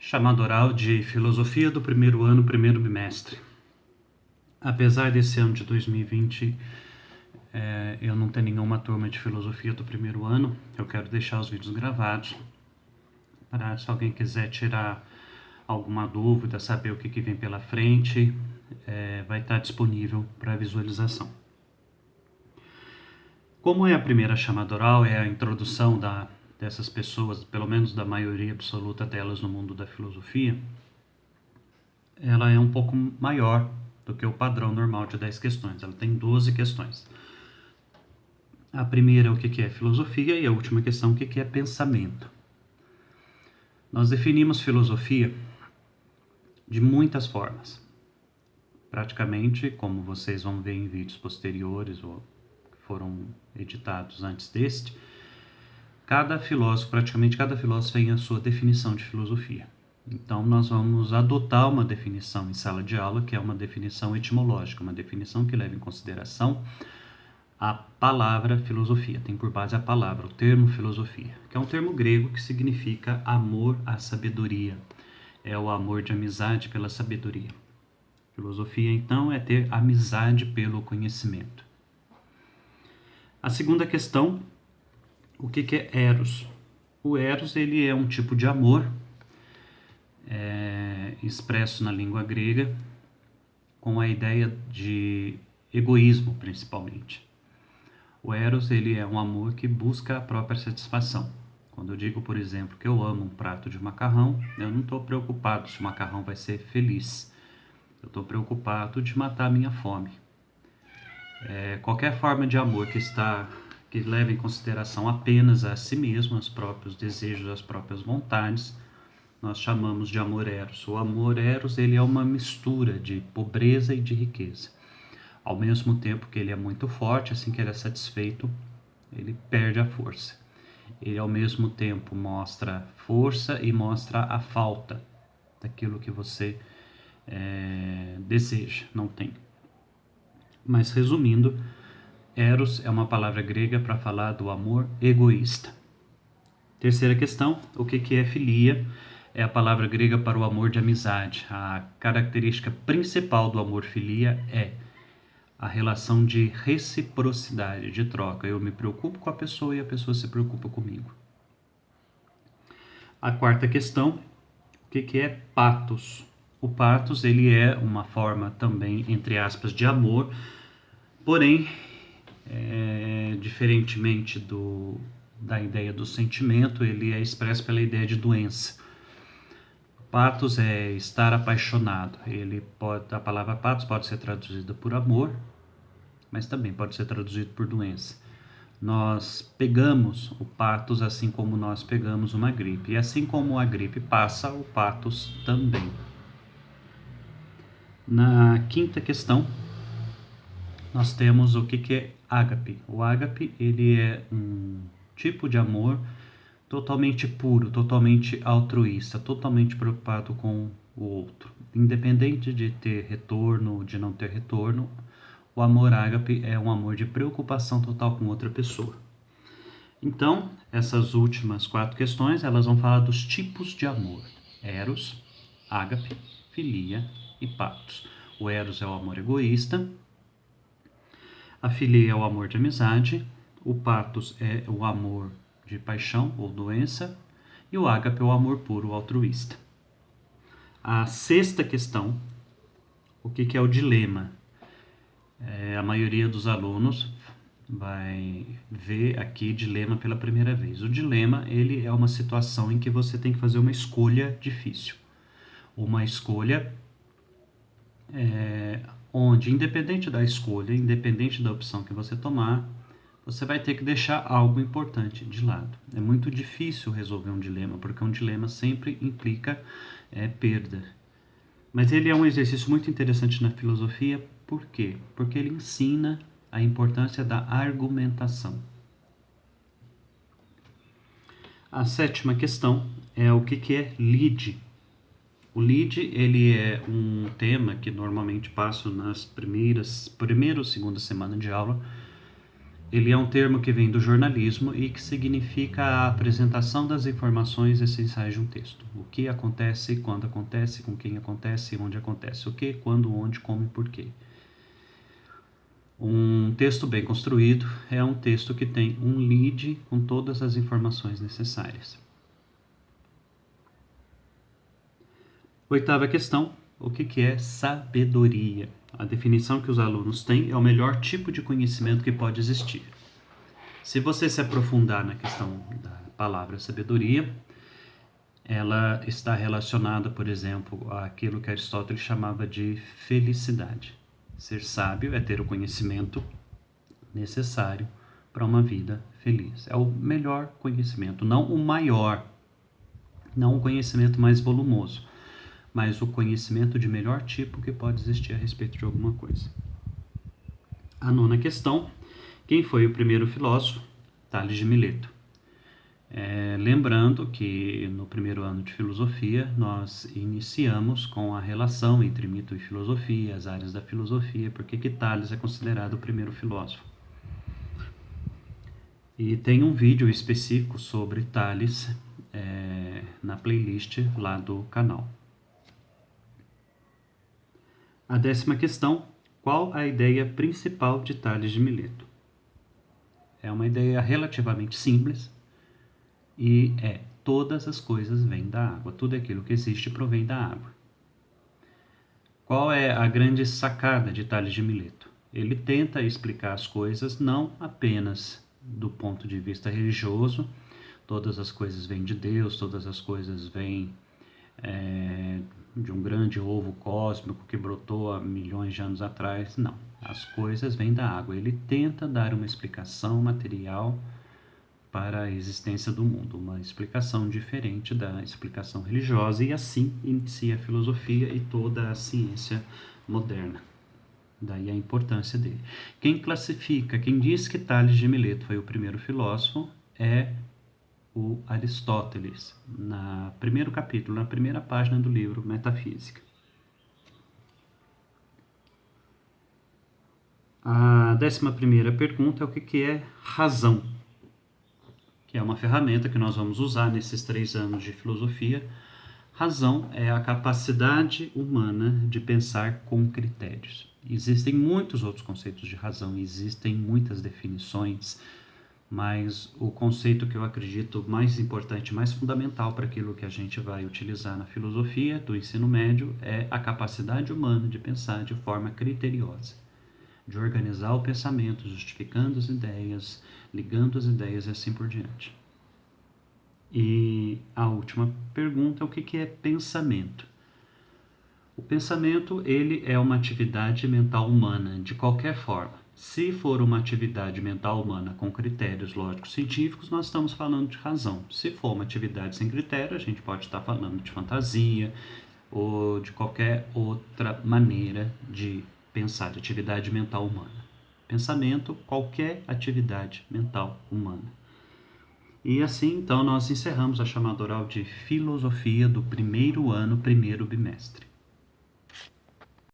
Chamada oral de Filosofia do primeiro ano, primeiro bimestre. Apesar desse ano de 2020 eu não ter nenhuma turma de filosofia do primeiro ano, eu quero deixar os vídeos gravados para, se alguém quiser tirar alguma dúvida, saber o que vem pela frente, vai estar disponível para visualização. Como é a primeira chamada oral, é a introdução dessas pessoas, pelo menos da maioria absoluta delas no mundo da filosofia, ela é um pouco maior do que o padrão normal de 10 questões. Ela tem 12 questões. A primeira é o que é filosofia e a última questão o que é pensamento. Nós definimos filosofia de muitas formas. Praticamente, como vocês vão ver em vídeos posteriores ou que foram editados antes deste, praticamente cada filósofo tem a sua definição de filosofia. Então, nós vamos adotar uma definição em sala de aula, que é uma definição etimológica, uma definição que leva em consideração a palavra filosofia. Tem por base a palavra, o termo filosofia, que é um termo grego que significa amor à sabedoria. É o amor de amizade pela sabedoria. Filosofia, então, é ter amizade pelo conhecimento. A segunda questão, o que é eros? O eros ele é um tipo de amor expresso na língua grega com a ideia de egoísmo, principalmente. O eros ele é um amor que busca a própria satisfação. Quando eu digo, por exemplo, que eu amo um prato de macarrão, eu não estou preocupado se o macarrão vai ser feliz. Eu estou preocupado de matar a minha fome. Qualquer forma de amor que leva em consideração apenas a si mesmo, os próprios desejos, as próprias vontades, nós chamamos de amor eros. O amor eros ele é uma mistura de pobreza e de riqueza. Ao mesmo tempo que ele é muito forte, assim que ele é satisfeito, ele perde a força. Ele ao mesmo tempo mostra força e mostra a falta daquilo que você deseja, não tem. Mas resumindo, eros é uma palavra grega para falar do amor egoísta. Terceira questão, o que é filia? É a palavra grega para o amor de amizade. A característica principal do amor filia é a relação de reciprocidade, de troca. Eu me preocupo com a pessoa e a pessoa se preocupa comigo. A quarta questão, o que é pathos? O pathos ele é uma forma também, entre aspas, de amor, porém, diferentemente da ideia do sentimento, ele é expresso pela ideia de doença. Pathos é estar apaixonado. A palavra pathos pode ser traduzida por amor, mas também pode ser traduzido por doença. Nós pegamos o pathos assim como nós pegamos uma gripe. E assim como a gripe passa, o pathos também. Na quinta questão, nós temos o que é ágape. O ágape ele é um tipo de amor totalmente puro, totalmente altruísta, totalmente preocupado com o outro. Independente de ter retorno ou de não ter retorno, o amor ágape é um amor de preocupação total com outra pessoa. Então, essas últimas 4 questões, elas vão falar dos tipos de amor. Eros, ágape, filia e pathos. O eros é o amor egoísta, a filia é o amor de amizade, o pathos é o amor de paixão ou doença, e o ágape é o amor puro altruísta. A sexta questão, o que é o dilema? A maioria dos alunos vai ver aqui dilema pela primeira vez. O dilema ele é uma situação em que você tem que fazer uma escolha difícil. Uma escolha onde, independente da escolha, independente da opção que você tomar, você vai ter que deixar algo importante de lado. É muito difícil resolver um dilema, porque um dilema sempre implica perda. Mas ele é um exercício muito interessante na filosofia, por quê? Porque ele ensina a importância da argumentação. A sétima questão é o que é lide. O lide ele é um tema que normalmente passo nas primeira ou segunda semana de aula. Ele é um termo que vem do jornalismo e que significa a apresentação das informações essenciais de um texto. O que acontece, quando acontece, com quem acontece, onde acontece o que, quando, onde, como e por quê. Um texto bem construído é um texto que tem um lead com todas as informações necessárias. Oitava questão: o que é sabedoria? A definição que os alunos têm é o melhor tipo de conhecimento que pode existir. Se você se aprofundar na questão da palavra sabedoria, ela está relacionada, por exemplo, àquilo que Aristóteles chamava de felicidade. Ser sábio é ter o conhecimento necessário para uma vida feliz. É o melhor conhecimento, não o maior, não o conhecimento mais volumoso, mas o conhecimento de melhor tipo que pode existir a respeito de alguma coisa. A nona questão: quem foi o primeiro filósofo? Tales de Mileto. Lembrando que no primeiro ano de filosofia nós iniciamos com a relação entre mito e filosofia, as áreas da filosofia, porque que Tales é considerado o primeiro filósofo. E tem um vídeo específico sobre Tales na playlist lá do canal. A 10ª questão: qual a ideia principal de Tales de Mileto? É uma ideia relativamente simples e todas as coisas vêm da água, tudo aquilo que existe provém da água. Qual é a grande sacada de Tales de Mileto? Ele tenta explicar as coisas não apenas do ponto de vista religioso, todas as coisas vêm de Deus, todas as coisas vêm de um grande ovo cósmico que brotou há milhões de anos atrás. Não, as coisas vêm da água. Ele tenta dar uma explicação material para a existência do mundo, uma explicação diferente da explicação religiosa, e assim inicia a filosofia e toda a ciência moderna. Daí a importância dele. Quem classifica, quem diz que Tales de Mileto foi o primeiro filósofo é o Aristóteles, no primeiro capítulo, na primeira página do livro Metafísica. A 11ª pergunta é o que é razão, que é uma ferramenta que nós vamos usar nesses 3 anos de filosofia. Razão é a capacidade humana de pensar com critérios. Existem muitos outros conceitos de razão, existem muitas definições, mas o conceito que eu acredito mais importante, mais fundamental para aquilo que a gente vai utilizar na filosofia do ensino médio é a capacidade humana de pensar de forma criteriosa, de organizar o pensamento, justificando as ideias, ligando as ideias e assim por diante. E a última pergunta é o que é pensamento? O pensamento, ele é uma atividade mental humana, de qualquer forma. Se for uma atividade mental humana com critérios lógicos científicos, nós estamos falando de razão. Se for uma atividade sem critério, a gente pode estar falando de fantasia ou de qualquer outra maneira de pensar, de atividade mental humana. Pensamento, qualquer atividade mental humana. E assim, então, nós encerramos a chamada oral de filosofia do primeiro ano, primeiro bimestre.